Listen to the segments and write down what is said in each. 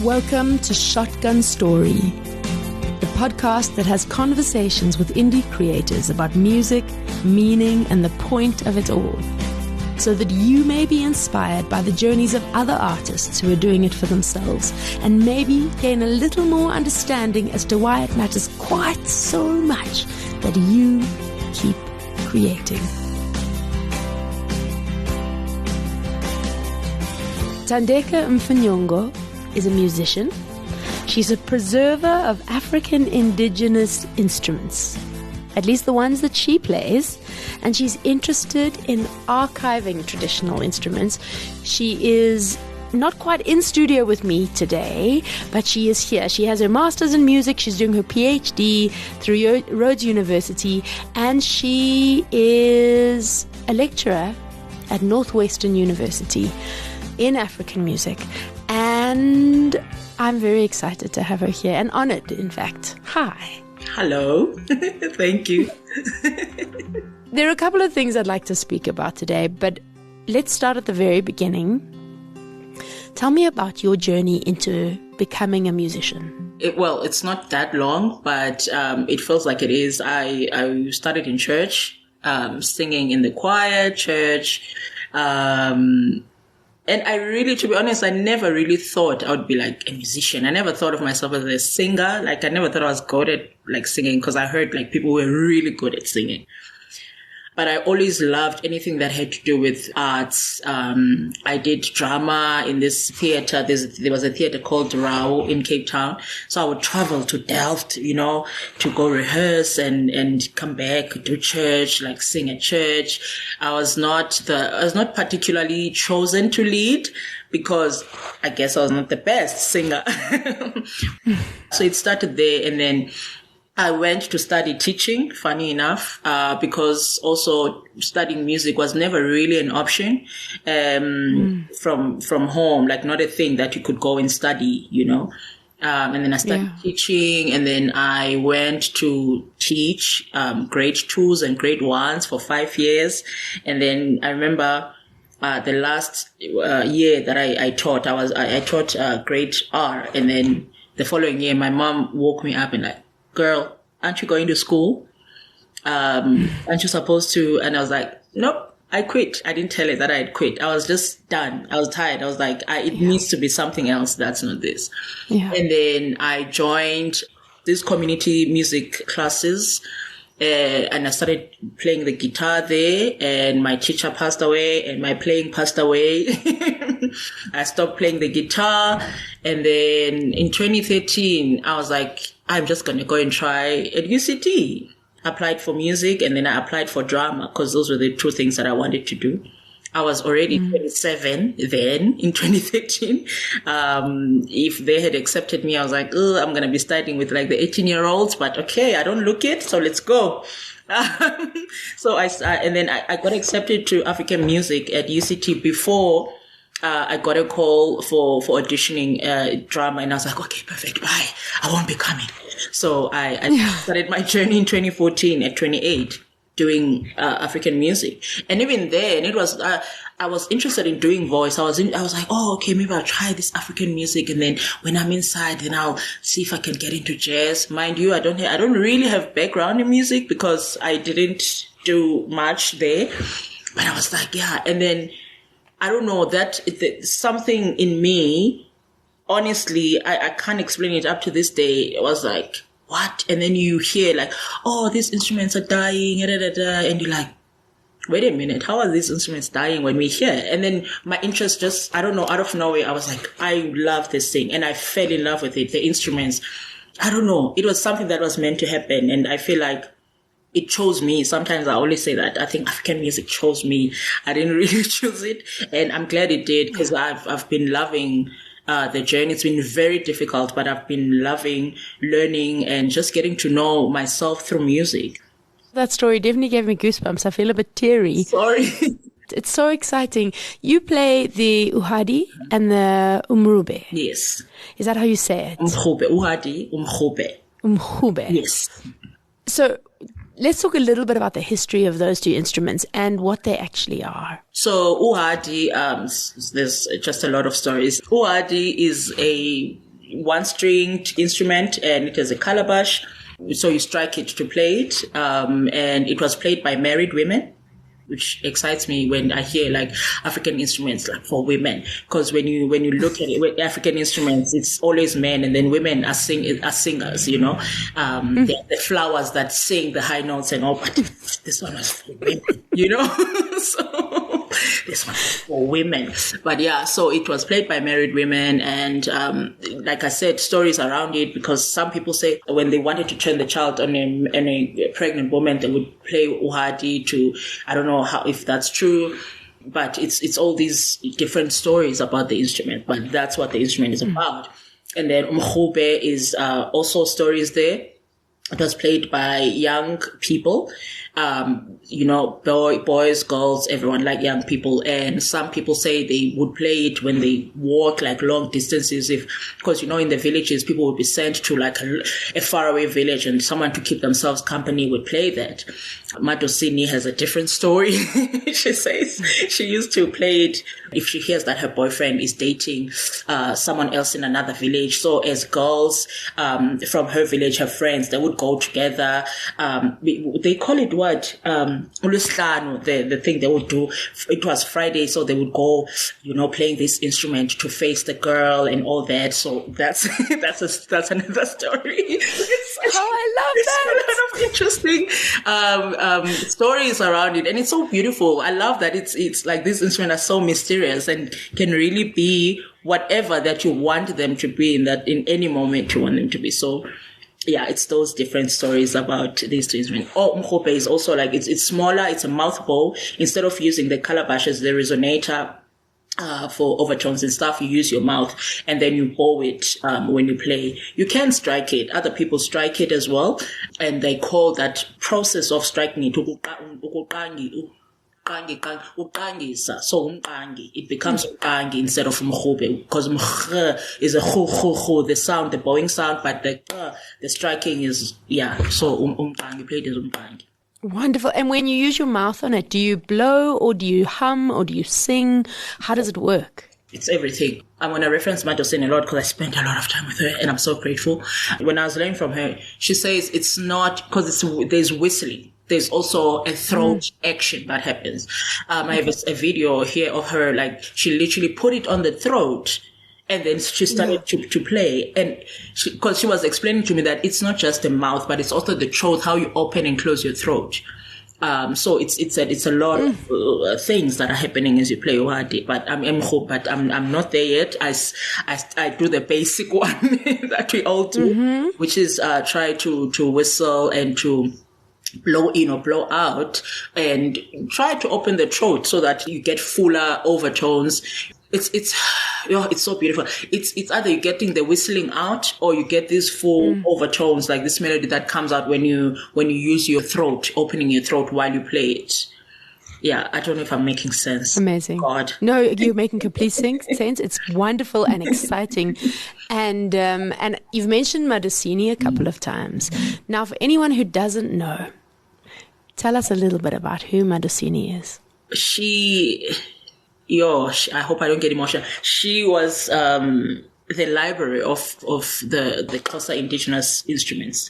Welcome to Shotgun Story, the podcast that has conversations with indie creators about music, meaning, and the point of it all, so that you may be inspired by the journeys of other artists who are doing it for themselves, and maybe gain a little more understanding as to why it matters quite so much that you keep creating. Thandeka Mfinyongo is a musician. She's a preserver of African indigenous instruments, at least the ones that she plays, and she's interested in archiving traditional instruments. She is not quite in studio with me today, but she is here. She has her master's in music. She's doing her PhD through Rhodes University, and she is a lecturer at Northwestern University in African music. And I'm very excited to have her here, and honored, in fact. Hi. Hello. Thank you. There are a couple of things I'd like to speak about today, but let's start at the very beginning. Tell me about your journey into becoming a musician. It's not that long, but it feels like it is. I started in church, singing in the choir, church. And I really, to be honest, I never really thought I would be like a musician. I never thought of myself as a singer. Like, I never thought I was good at like singing, because I heard like people were really good at singing. But I always loved anything that had to do with arts. I did drama in this theater. There was a theater called Rao in Cape Town. So I would travel to Delft, to go rehearse and come back, do church, like sing at church. I was not particularly chosen to lead, because I guess I was not the best singer. So it started there, and then I went to study teaching, funny enough, because also studying music was never really an option, from home, like not a thing that you could go and study, and then I started teaching, and then I went to teach, grade 2s and grade 1s for 5 years. And then I remember, the last, year that I taught, I taught, grade R. And then the following year, my mom woke me up and like, girl, aren't you going to school? Aren't you supposed to? And I was like, nope, I quit. I didn't tell her that I had quit. I was just done. I was tired. I was like, it needs to be something else. That's not this. Yeah. And then I joined these community music classes, and I started playing the guitar there, and my teacher passed away and my playing passed away. I stopped playing the guitar. And then in 2013, I was like, I'm just going to go and try at UCT. Applied for music, and then I applied for drama, because those were the two things that I wanted to do. I was already 27 then in 2013. If they had accepted me, I was like, oh, I'm going to be studying with like the 18-year-olds, but okay, I don't look it, so let's go. So and then I got accepted to African music at UCT before I got a call for auditioning drama, and I was like, okay, perfect, bye. I won't be coming. So I started my journey in 2014 at 28 doing African music. And even then, it was I was interested in doing voice. I was like, oh, okay, maybe I'll try this African music, and then when I'm inside, then I'll see if I can get into jazz. Mind you, I don't really have background in music, because I didn't do much there. But I was like, yeah. And then I don't know, that something in me, honestly, I can't explain it up to this day. It was like, what? And then you hear like, oh, these instruments are dying, and you're like, wait a minute, how are these instruments dying when we're here? And then my interest just, I don't know, out of nowhere, I was like, I love this thing. And I fell in love with it, the instruments. I don't know. It was something that was meant to happen. And I feel like it chose me. Sometimes I always say that I think African music chose me. I didn't really choose it. And I'm glad it did, because I've been loving the journey. It's been very difficult, but I've been loving learning and just getting to know myself through music. That story definitely gave me goosebumps. I feel a bit teary. Sorry. It's so exciting. You play the uhadi and the umrube. Yes. Is that how you say it? Umrube. Uhadi, umrube. Umrube. Yes. So let's talk a little bit about the history of those two instruments and what they actually are. So uhadi, there's just a lot of stories. Uhadi is a one-stringed instrument, and it has a calabash. So you strike it to play it. And it was played by married women, which excites me when I hear like African instruments like for women. Because when you look at it, with African instruments, it's always men, and then women are singers, you know. The flowers that sing the high notes and all, but this one was for women, you know. So this one was for women. But yeah, so it was played by married women, and like I said, stories around it, because some people say when they wanted to turn the child on a pregnant woman, they would play uhadi to, I don't know if that's true, but it's all these different stories about the instrument, but that's what the instrument is about. And then umkhube is also stories there. It was played by young people, you know, boys, girls, everyone, like young people. And some people say they would play it when they walk like long distances, because, you know, in the villages, people would be sent to like a faraway village, and someone to keep themselves company would play that. Madosini has a different story. She says she used to play it if she hears that her boyfriend is dating someone else in another village. So as girls from her village, her friends, they would go together. They call it what? Uluslano, the thing they would do. It was Friday, so they would go, you know, playing this instrument to face the girl and all that. So that's another story. I love that. A lot of interesting stories around it, and it's so beautiful. I love that it's like these instruments are so mysterious and can really be whatever that you want them to be in any moment you want them to be. So yeah, it's those different stories about these two instruments. Mkhope is also like, it's smaller, it's a mouth bow. Instead of using the calabash as the resonator for overtones and stuff, you use your mouth, and then you bow it when you play. You can strike it. Other people strike it as well, and they call that process of striking it uqangisa. So umqangi, it becomes umqangi instead of umkhube, because mkh is a khu, the sound, the bowing sound, but the striking is, yeah. So umqangi, played as umqangi. Wonderful. And when you use your mouth on it, do you blow, or do you hum, or do you sing? How does it work? It's everything. I'm going to reference Madosini a lot because I spent a lot of time with her, and I'm so grateful. When I was learning from her, she says it's not, because there's whistling. There's also a throat action that happens. I have a video here of her, like, she literally put it on the throat, and then she started to play. And because she was explaining to me that it's not just the mouth, but it's also the throat, how you open and close your throat. So it's a lot of things that are happening as you play uhadi. But I'm not there yet. I do the basic one that we all do, which is try to whistle and to blow in or blow out, and try to open the throat so that you get fuller overtones. It's so beautiful. It's either you're getting the whistling out, or you get these full overtones, like this melody that comes out when you use your throat, opening your throat while you play it. Yeah, I don't know if I'm making sense. Amazing. God. No, you're making complete sense. It's wonderful and exciting. And you've mentioned Madosini a couple of times. Now, for anyone who doesn't know, tell us a little bit about who Madosini is. I hope I don't get emotional. She was the library of the Xhosa indigenous instruments.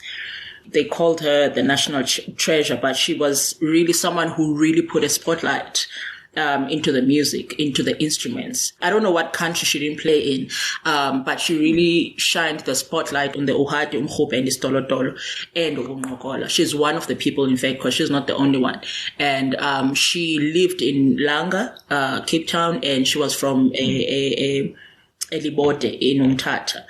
They called her the national treasure, but she was really someone who really put a spotlight into the music, into the instruments. I don't know what country she didn't play in, but she really shined the spotlight on the uhadi, umkhope, and istolotolo, and ukunqokola. She's one of the people, in fact, because she's not the only one. And she lived in Langa, Cape Town, and she was from a Libode in Umtata.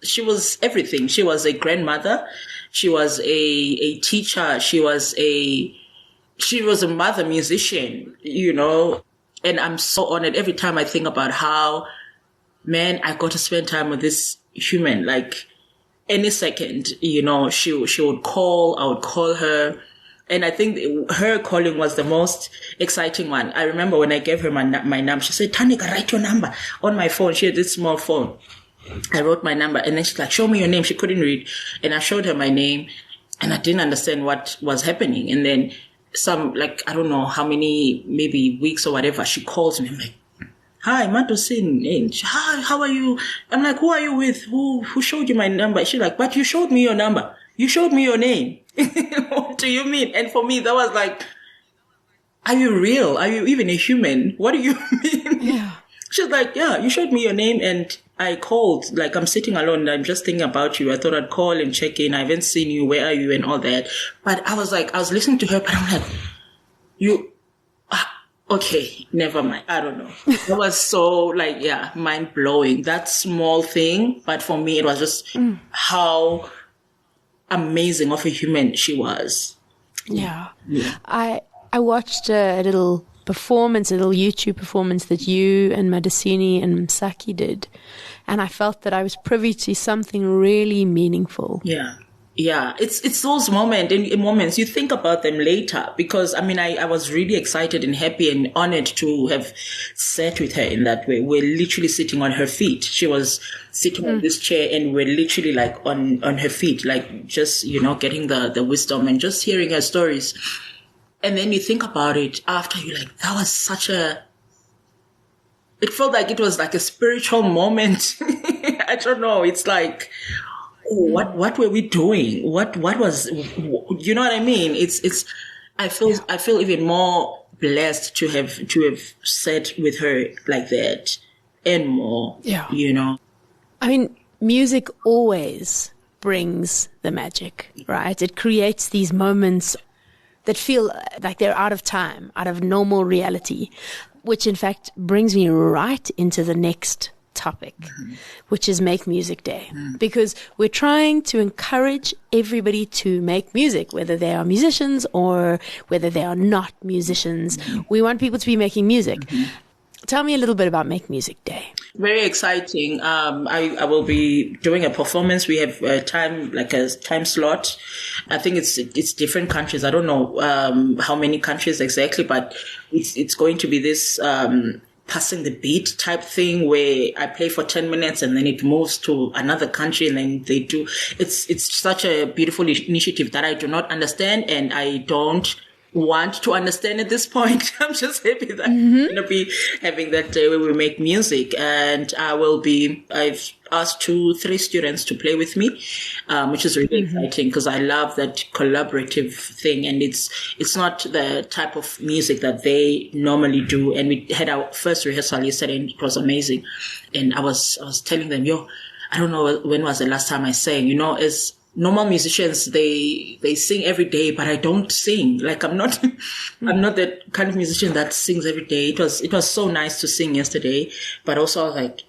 She was everything. She was a grandmother. She was a teacher. She was a mother musician, you know, and I'm so honored every time I think about how, man, I got to spend time with this human. Like, any second, you know, she would call, I would call her. And I think her calling was the most exciting one. I remember when I gave her my number, she said, Thandeka, write your number on my phone. She had this small phone. I wrote my number, and then she's like, show me your name. She couldn't read. And I showed her my name, and I didn't understand what was happening. And then I don't know how many, maybe weeks or whatever, she calls me. I'm like, hi, Madosini. Hi, how are you? I'm like, who are you with? Who showed you my number? She's like, but you showed me your number. You showed me your name. What do you mean? And for me, that was like, are you real? Are you even a human? What do you mean? Yeah. She's like, yeah, you showed me your name and I called. Like, I'm sitting alone and I'm just thinking about you. I thought I'd call and check in. I haven't seen you. Where are you? And all that. But I was listening to her, but I'm like, okay, never mind. I don't know. It was so mind blowing. That small thing. But for me, it was just how amazing of a human she was. Yeah. I watched a little YouTube performance that you and Madosini and Msaki did. And I felt that I was privy to something really meaningful. Yeah. Yeah. It's those moments you think about them later because I was really excited and happy and honored to have sat with her in that way. We're literally sitting on her feet. She was sitting on this chair and we're literally like on her feet, like just, getting the wisdom and just hearing her stories. And then you think about it after, you're like, that was it felt like it was like a spiritual moment. I don't know. It's like, what were we doing? What was, you know what I mean? I feel even more blessed to have sat with her like that and more, music always brings the magic, right? It creates these moments that feel like they're out of time, out of normal reality, which in fact brings me right into the next topic, which is Make Music Day. Because we're trying to encourage everybody to make music, whether they are musicians or whether they are not musicians. We want people to be making music. Tell me a little bit about Make Music Day. Very exciting. I will be doing a performance. We have a time slot. I think it's different countries. I don't know how many countries exactly, but it's going to be this passing the beat type thing where I play for 10 minutes and then it moves to another country and then they do. It's such a beautiful initiative that I do not understand and I don't want to understand at this point. I'm just happy that I'm going to be having that day where we make music, and I've asked 2-3 students to play with me, which is really exciting because I love that collaborative thing, and it's not the type of music that they normally do. And we had our first rehearsal yesterday and it was amazing. And I was telling them, I don't know when was the last time I sang, as normal musicians, they sing every day, but I don't sing. Like I'm not that kind of musician that sings every day. It was so nice to sing yesterday, but also like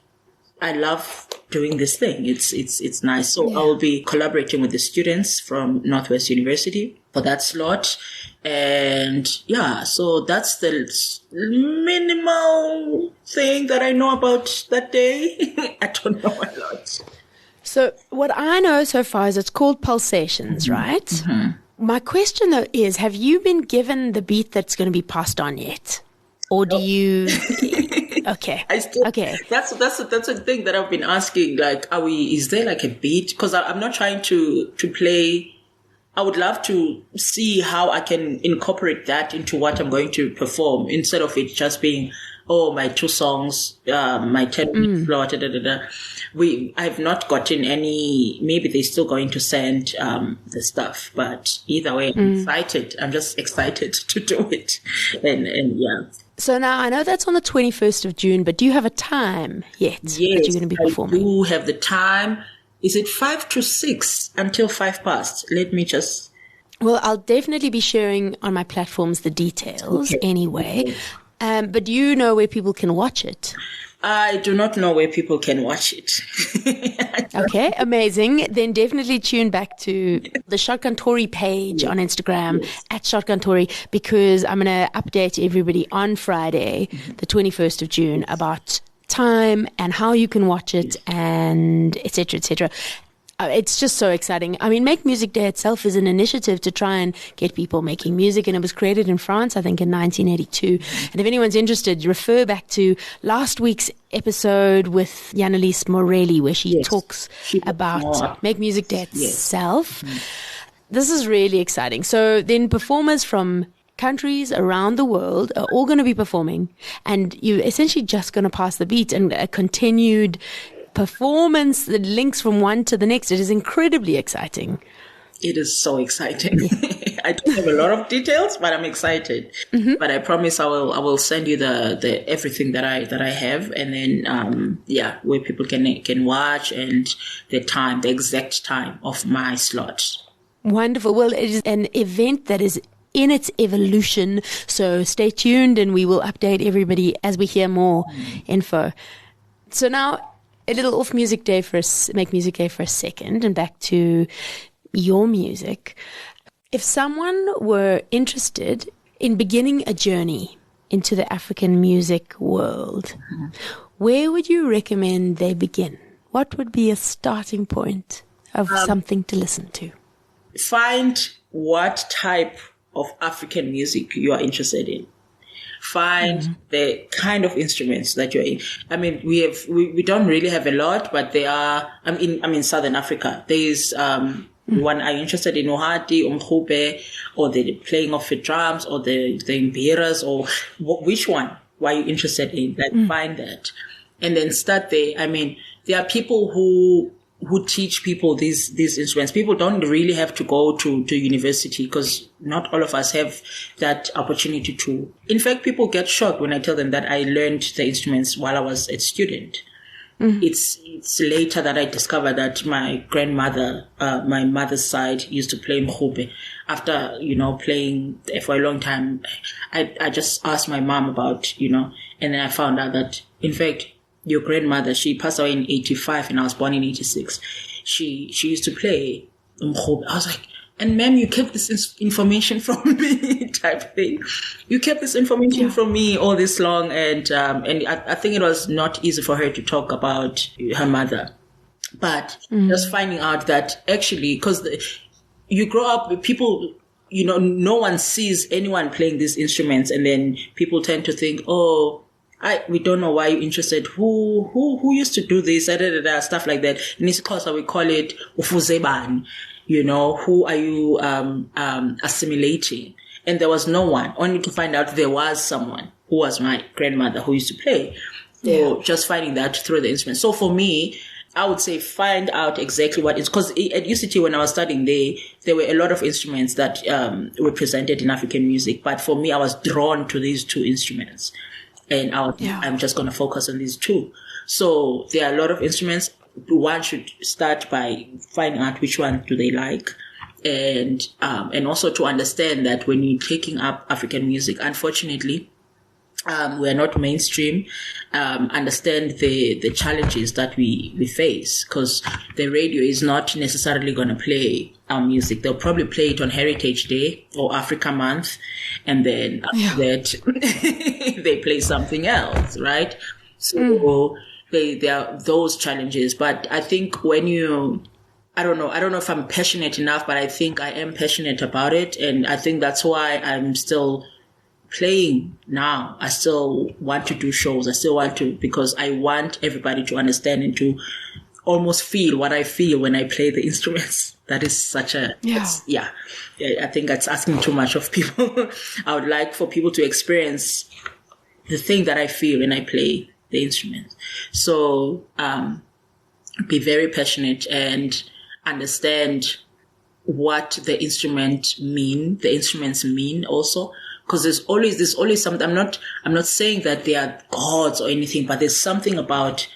I love doing this thing. It's nice. So I will be collaborating with the students from Northwestern University for that slot. And so that's the minimal thing that I know about that day. I don't know a lot. So what I know so far is it's called Pulsations, right? My question, though, is have you been given the beat that's going to be passed on yet? Or do you... Okay. Okay. That's a thing that I've been asking. Like, is there like a beat? Because I'm not trying to play... I would love to see how I can incorporate that into what I'm going to perform instead of it just being... my 2 songs, my 10-minute slot, I've not gotten any, maybe they're still going to send the stuff, but either way, I'm excited. I'm just excited to do it. And yeah. So now I know that's on the 21st of June, but do you have a time yet that you're going to be performing? I do have the time. Is it 5 to 6 until 5 past? Let me just... Well, I'll definitely be sharing on my platforms the details anyway. Okay. But do you know where people can watch it? I do not know where people can watch it. Okay, amazing. Then definitely tune back to the Shotgun Tory page on Instagram at Shotgun Tory, because I'm going to update everybody on Friday, the 21st of June, about time and how you can watch it and et cetera, et cetera. It's just so exciting. I mean, Make Music Day itself is an initiative to try and get people making music, and it was created in France, I think, in 1982. And if anyone's interested, refer back to last week's episode with Yanalise Morelli, where she talks about Make Music Day itself. This is really exciting. So then performers from countries around the world are all going to be performing, and you're essentially just going to pass the beat, and a continued performance that links from one to the next. It is incredibly exciting. It is so exciting. I don't have a lot of details, but I'm excited. Mm-hmm. But I promise I will send you the everything that I have, and then where people can watch and the exact time of my slot. Wonderful. Well, it is an event that is in its evolution, so stay tuned, and we will update everybody as we hear more info. So now, a little off Music Day make Music Day for a second, and back to your music. If someone were interested in beginning a journey into the African music world, where would you recommend they begin? What would be a starting point of something to listen to? Find what type of African music you are interested in. Find the kind of instruments that you're in. I mean, we don't really have a lot, but there are. I'm in Southern Africa. There's one. Are you interested in Ohati, Umkhube, or the playing of the drums, or the mbiras, or which one? Why are you interested in? Find that, and then start there. I mean, there are people who teach people these instruments. People don't really have to go to university, because not all of us have that opportunity to. In fact, people get shocked when I tell them that I learned the instruments while I was a student. Mm-hmm. It's later that I discovered that my grandmother, my mother's side, used to play mkhube. After, playing for a long time, I just asked my mom about, and then I found out that, in fact, your grandmother, she passed away in 1985 and I was born in 1986. She used to play mkhube. I was like, and ma'am, you kept this information from me, type thing. You kept this information from me all this long, and I think it was not easy for her to talk about her mother. But just finding out that actually, because you grow up with people, no one sees anyone playing these instruments, and then people tend to think, we don't know why you're interested. Who used to do this? Stuff like that. In this course, we call it ufuzeban. Who are you assimilating? And there was no one, only to find out there was someone who was my grandmother who used to play. So just finding that through the instrument. So for me, I would say find out exactly what is, because at UCT when I was studying there were a lot of instruments that were presented in African music. But for me, I was drawn to these two instruments. And I'm just going to focus on these two. So there are a lot of instruments. One should start by finding out which one do they like, and also to understand that when you're taking up African music, unfortunately, we're not mainstream. Understand the challenges that we face, because the radio is not necessarily going to play our music. They'll probably play it on Heritage Day or Africa Month, and then after that they play something else, right? So there are those challenges. But I think when I don't know if I'm passionate enough, but I think I am passionate about it, and I think that's why I'm still playing now. I still want to do shows. I still want to, because I want everybody to understand and to almost feel what I feel when I play the instruments. That is such a, I think that's asking too much of people. I would like for people to experience the thing that I feel when I play the instruments. So, be very passionate and understand what the instruments mean also. Because there's always something. I'm not saying that they are gods or anything, but there's something about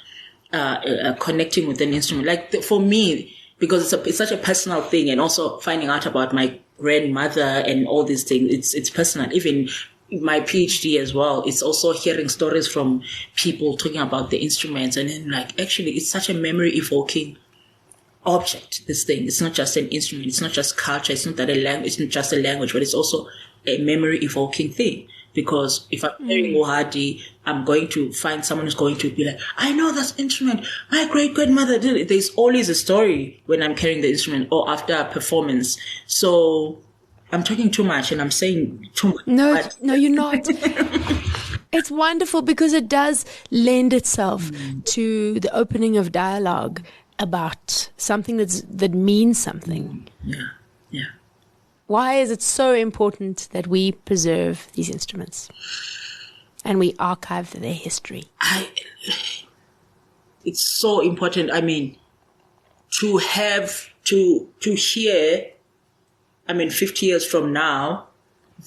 connecting with an instrument. Like for me, because it's such a personal thing, and also finding out about my grandmother and all these things. It's personal. Even my PhD as well. It's also hearing stories from people talking about the instruments, and then actually, it's such a memory evoking object. This thing. It's not just an instrument. It's not just culture. It's not that a language. It's not just a language, but it's also a memory evoking thing. Because if I'm hearing Ohadi, I'm going to find someone who's going to be like, I know that instrument. My great grandmother did it. There's always a story when I'm carrying the instrument or after a performance. So I'm talking too much and I'm saying too much. No, you're not. It's wonderful because it does lend itself to the opening of dialogue about something that means something. Yeah. Why is it so important that we preserve these instruments and we archive their history? It's so important. I mean, to have, to hear, 50 years from now,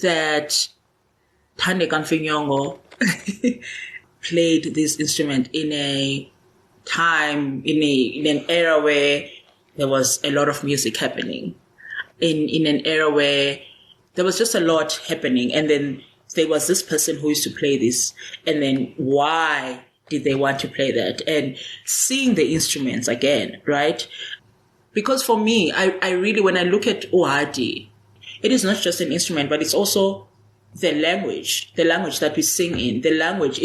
that Thandeka Mfinyongo played this instrument in a time, in an era where there was a lot of music happening, in an era where there was just a lot happening, and then there was this person who used to play this, and then why did they want to play that? And seeing the instruments again, right? Because for me, I really, when I look at Ohadi, it is not just an instrument, but it's also the language that we sing in, the language.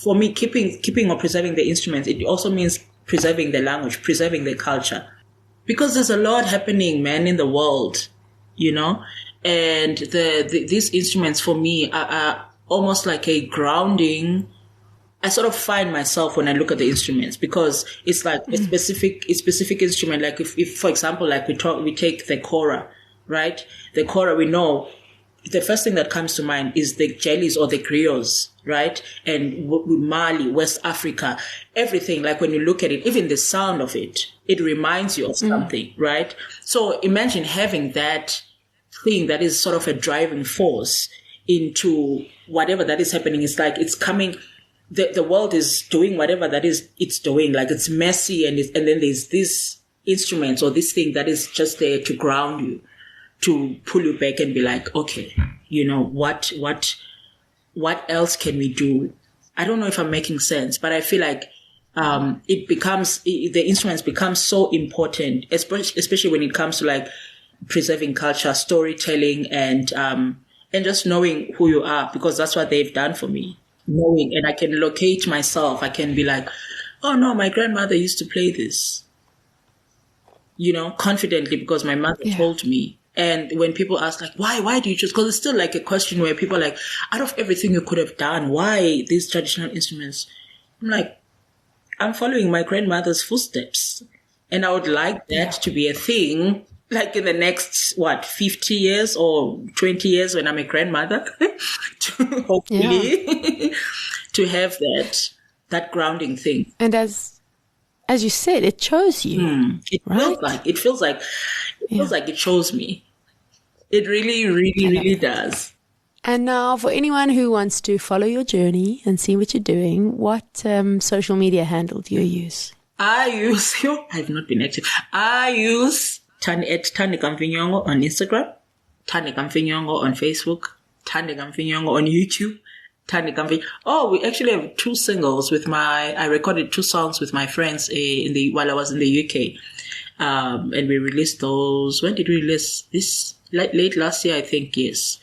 For me, keeping or preserving the instruments, it also means preserving the language, preserving the culture. Because there's a lot happening, man, in the world, you know? And these instruments for me are almost like a grounding. I sort of find myself when I look at the instruments, because it's like a specific instrument. Like if for example, like we take the kora, right? The kora, we know the first thing that comes to mind is the jellies or the griots, right? And Mali, West Africa, everything. Like when you look at it, even the sound of it, it reminds you of something, right? So imagine having that thing that is sort of a driving force into whatever that is happening. It's like it's coming. The world is doing whatever that is it's doing. Like it's messy, and then there's this instrument or this thing that is just there to ground you, to pull you back and be like, okay, you know, what else can we do? I don't know if I'm making sense, but I feel like the instruments become so important, especially when it comes to like preserving culture, storytelling, and just knowing who you are, because that's what they've done for me. Knowing, and I can locate myself. I can be like, oh no, my grandmother used to play this, you know, confidently, because my mother told me. And when people ask like, why do you choose? Because it's still like a question where people are like, out of everything you could have done, why these traditional instruments? I'm like, I'm following my grandmother's footsteps, and I would like that to be a thing, like in the next, 50 years or 20 years when I'm a grandmother, to hopefully to have that grounding thing. And as you said, it chose you. It feels like it chose me. It really, really, really does. And now for anyone who wants to follow your journey and see what you're doing, what social media handle do you use? I've not been active. I use Thandeka Mfinyongo on Instagram, Thandeka Mfinyongo on Facebook, Thandeka Mfinyongo on YouTube, Thandeka Mfinyongo. Oh, we actually have 2 singles I recorded 2 songs with my friends while I was in the UK. And we released those. When did we release this? Late last year, I think, yes.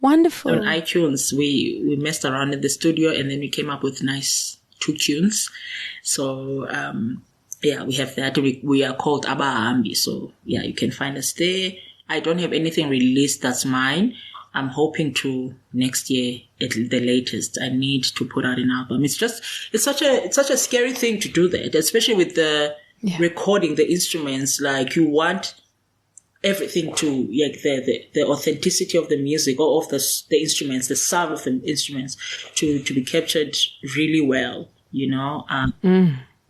Wonderful. On iTunes, we messed around in the studio, and then we came up with nice 2 tunes. So, we have that. We are called Abahambi. So, you can find us there. I don't have anything released that's mine. I'm hoping to next year at the latest. I need to put out an album. It's such a scary thing to do that, especially with the recording the instruments. Like you want everything to, like the authenticity of the music or of the instruments, the sound of the instruments to be captured really well, you know.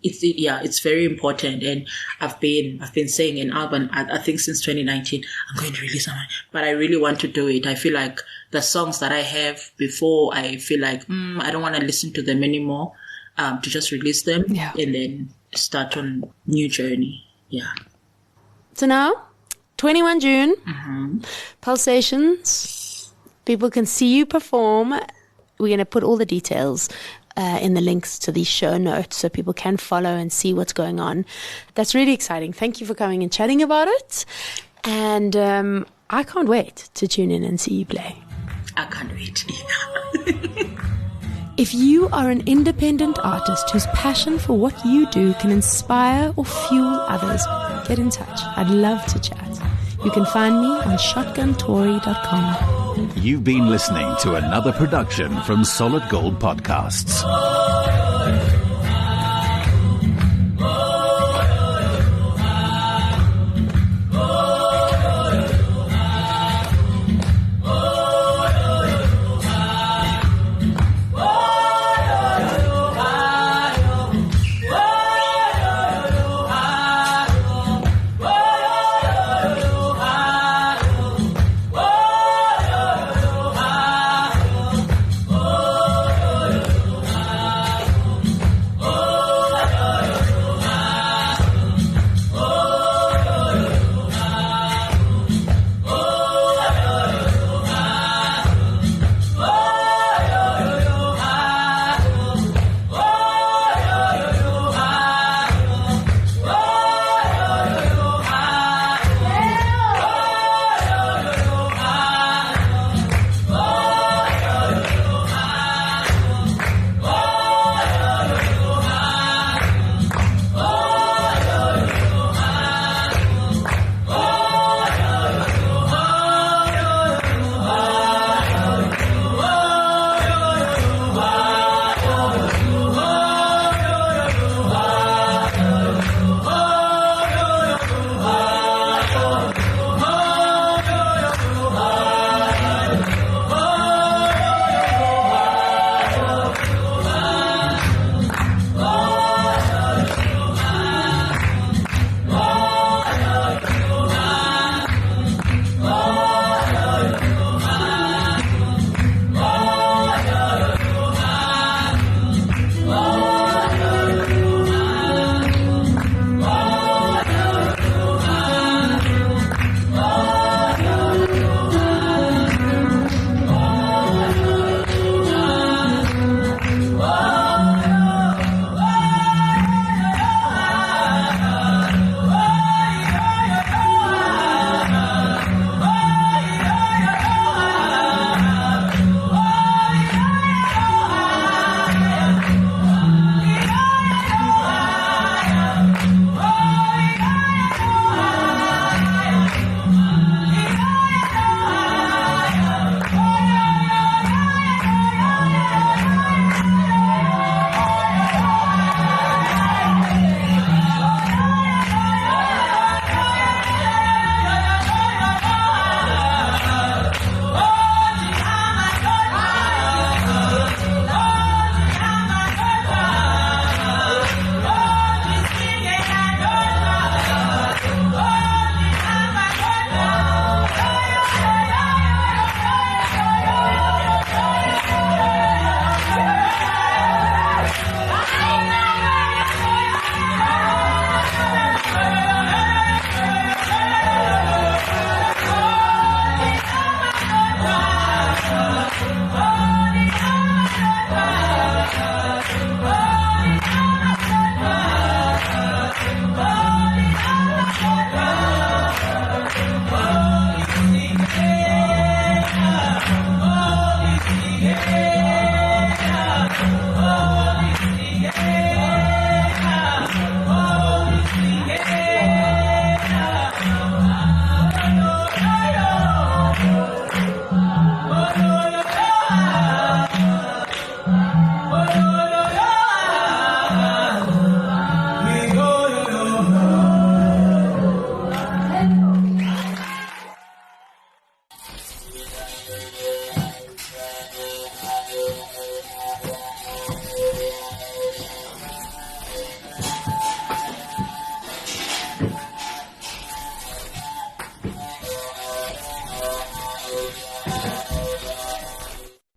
It's very important, and I've been saying an album, I think since 2019, I'm going to release something, but I really want to do it. I feel like the songs that I have before, I feel like I don't want to listen to them anymore, to just release them and then start on new journey. So now 21 June, Pulsations, people can see you perform. We're going to put all the details in the links to these show notes so people can follow and see what's going on. That's really exciting. Thank you for coming and chatting about it. And I can't wait to tune in and see you play. I can't wait either. If you are an independent artist whose passion for what you do can inspire or fuel others, get in touch. I'd love to chat. You can find me on shotguntory.com. You've been listening to another production from Solid Gold Podcasts.